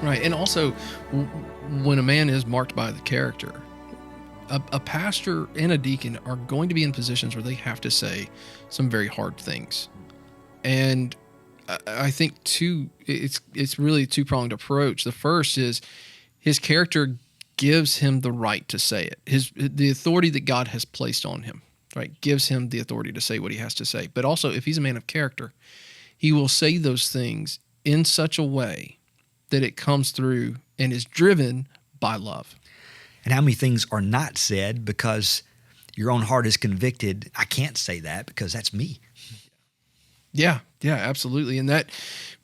Right. And also, when a man is marked by the character, a pastor and a deacon are going to be in positions where they have to say some very hard things. And I think it's really a two-pronged approach. The first is his character gives him the right to say it. The authority that God has placed on him, right, gives him the authority to say what he has to say. But also, if he's a man of character, he will say those things in such a way that it comes through and is driven by love. And how many things are not said because your own heart is convicted, I can't say that because that's me. Yeah, absolutely. And that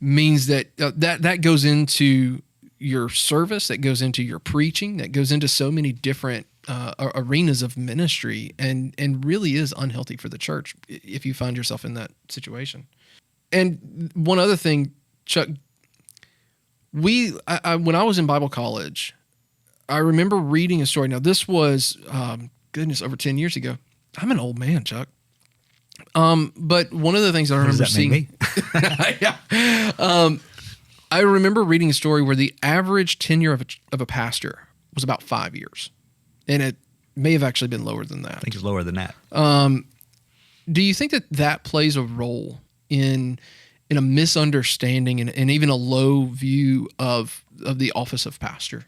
means that that goes into your service, that goes into your preaching, that goes into so many different arenas of ministry, and really is unhealthy for the church if you find yourself in that situation. And one other thing, Chuck, when I was in Bible college, I remember reading a story. Now, this was, over 10 years ago. I'm an old man, Chuck. But one of the things I remember seeing, I remember reading a story where the average tenure of a pastor was about 5 years, and it may have actually been lower than that. I think it's lower than that. Do you think that plays a role in a misunderstanding and even a low view of the office of pastor?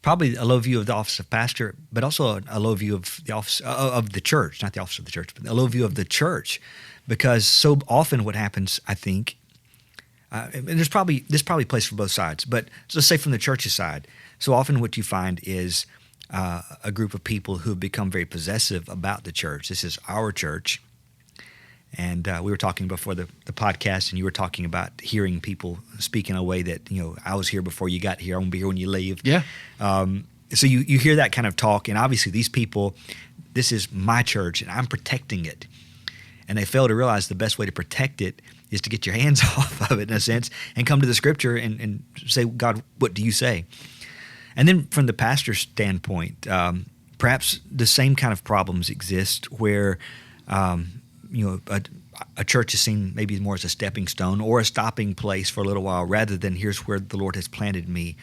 Probably a low view of the office of pastor, but also a low view of the office of the church, not the office of the church, but a low view of the church, because so often what happens, I think, and this probably plays for both sides, but let's say from the church's side, so often what you find is a group of people who have become very possessive about the church. This is our church. And we were talking before the podcast, and you were talking about hearing people speak in a way that, I was here before you got here. I'm going to be here when you leave. Yeah. So you hear that kind of talk, and obviously these people, this is my church, and I'm protecting it. And they fail to realize the best way to protect it is to get your hands off of it, in a sense, and come to the Scripture and say, God, what do you say? And then from the pastor's standpoint, perhaps the same kind of problems exist where a church is seen maybe more as a stepping stone or a stopping place for a little while, rather than here's where the Lord has planted me,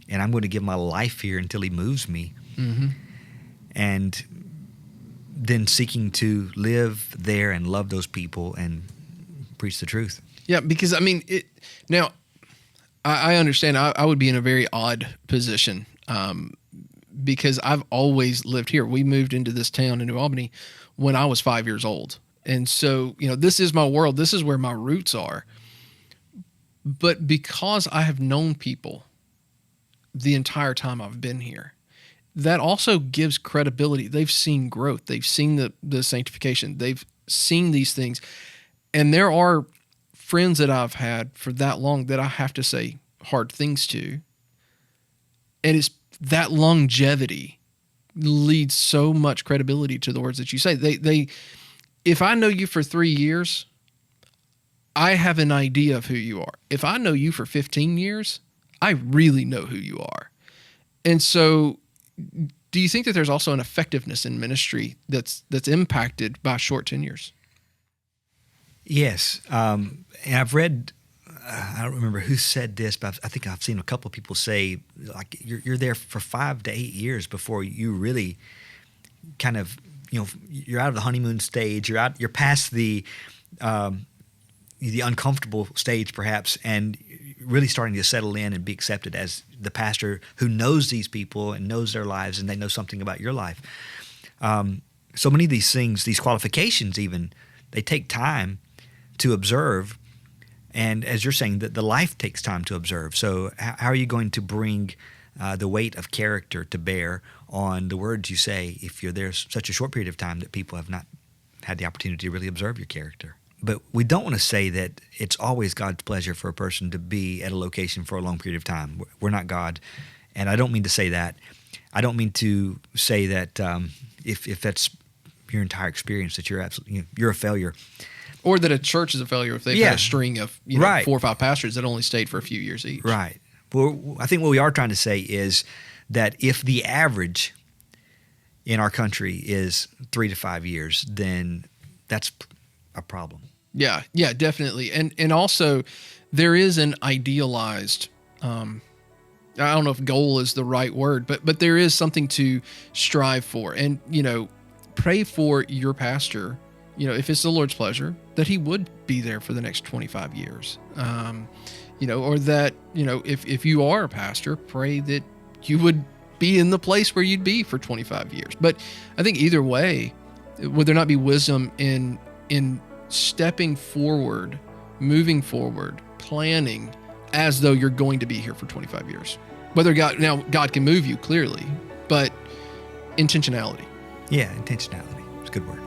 and I'm going to give my life here until He moves me. Mm-hmm. And then seeking to live there and love those people and preach the truth. Yeah, because now I understand I would be in a very odd position because I've always lived here. We moved into this town in New Albany when I was 5 years old. And so, this is my world. This is where my roots are. But because I have known people the entire time I've been here, that also gives credibility. They've seen growth. They've seen the sanctification. They've seen these things. And there are friends that I've had for that long that I have to say hard things to. And it's that longevity leads so much credibility to the words that you say. If I know you for 3 years, I have an idea of who you are. If I know you for 15 years, I really know who you are. And so do you think that there's also an effectiveness in ministry that's impacted by short tenures? Yes. And I've read, I don't remember who said this, but I think I've seen a couple of people say, like, you're there for 5 to 8 years before you really kind of, you're out of the honeymoon stage. You're past the uncomfortable stage, perhaps, and really starting to settle in and be accepted as the pastor who knows these people and knows their lives, and they know something about your life. So many of these things, these qualifications, even, they take time to observe. And as you're saying, that the life takes time to observe. So how are you going to bring the weight of character to bear on the words you say if you're there such a short period of time that people have not had the opportunity to really observe your character? But we don't want to say that it's always God's pleasure for a person to be at a location for a long period of time. We're not God, and I don't mean to say that. I don't mean to say that if that's your entire experience that you're absolutely you're a failure. Or that a church is a failure if they've had a string of 4 or 5 pastors that only stayed for a few years each. Right. Well, I think what we are trying to say is that if the average in our country is 3 to 5 years, then that's a problem. Yeah, yeah, definitely. And also there is an idealized I don't know if goal is the right word, but there is something to strive for. And, pray for your pastor, if it's the Lord's pleasure, that he would be there for the next 25 years. Or that, if you are a pastor, pray that you would be in the place where you'd be for 25 years. But I think either way, would there not be wisdom in stepping forward, moving forward, planning as though you're going to be here for 25 years? Whether God can move you clearly, but intentionality. Yeah, intentionality. It's a good word.